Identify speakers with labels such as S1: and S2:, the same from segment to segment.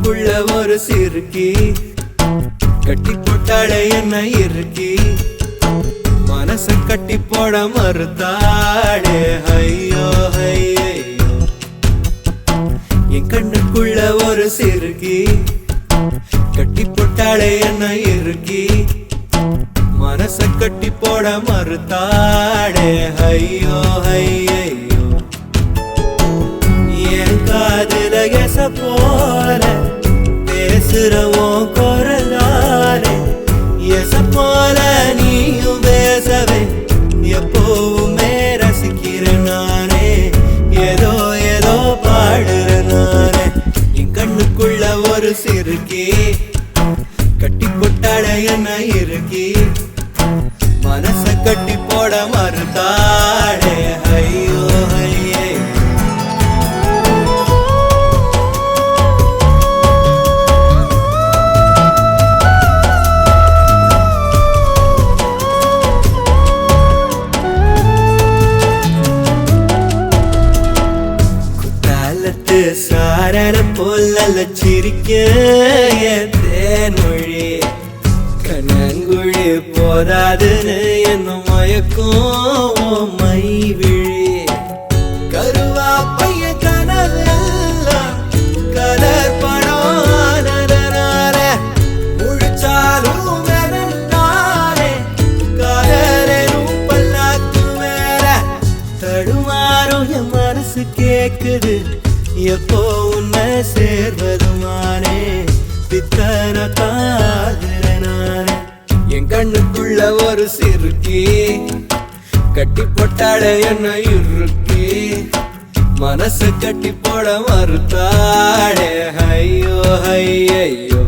S1: கண்ணுக்குள்ள ஒரு சிறுக்கி கட்டி போட்டாளே என்ன இருக்கி மனச கட்டி போட மறுத்தாளே ஐயோ ஐயோ என் கண்ணுக்குள்ள ஒரு சிறுக்கி கட்டி போட்டாளே என்ன இருக்கி மனச கட்டி போட மறுத்தாளே ஐயோ ஐயோ என் காதுல எச போல பேசுறவோம் குரலாலே எச போல நீயும் பேசவே எப்போவுமே ரசிக்கிறேன் நானே ஏதோ ஏதோ பாடுறேன் நானே என் கண்ணுக்குள்ள ஒரு சிறுக்கி கட்டி போட்டாள என்ன இருக்கி மனச கட்டி போட மறுத்தாளே ஐயோ ஐயோ சாரன போல சிரிக்க தேன்மொழி கண்ணங்குழி போதாதுன்னு என்ன மயக்கும் மை விழி கருவா பைய கனவெல்லாம் கலர் படம் முழிச்சாலும் வேறே கலரும் பல்லாக்கு வேற தடுமாறும் என் மனசு கேக்குது எப்போ உன்னை சேர்வதுமானே பித்தன தாகிறனானே என் கண்ணுக்குள்ள ஒரு சிறுக்கி கட்டி போட்டாள என்ன இருக்கி மனச கட்டி போட மறுத்தாளே ஐயோ ஐயோ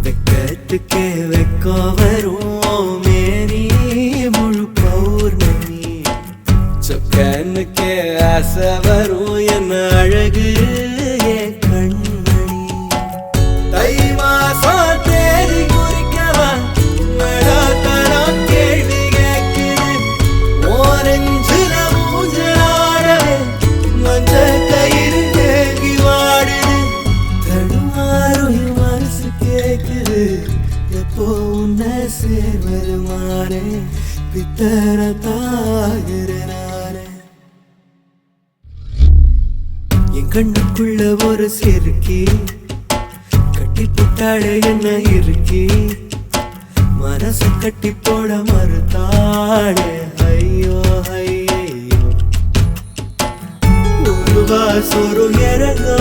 S1: வெக்கத்துக்கே வெக்கோ வரும் மேரி முழு பௌர்ணமி சொக்கனுக்கே ஆசை வரும் என்ன அழகு என் கண்மணி தை மாசம் தேடி குறிக்கவா மழத்தனம் கேள்வி கேட்குது ஓரஞ்சுல மூஞ்சலாடவே மஞ்ச கயிறு கேள்வி வாடுது தடுமாறும் மனசு கேக்குது எப்போ உன்னை சேர்வதுமானே பித்தர தாகிறனானே என் கண்ணுக்குள்ள ஒரு சிறுக்கி கட்டி போட்டாளே என்ன இருக்கி மனச கட்டி போட மறுத்தாளே ஐயோ ஐயோ ஒரு வாசொரு இறங்கா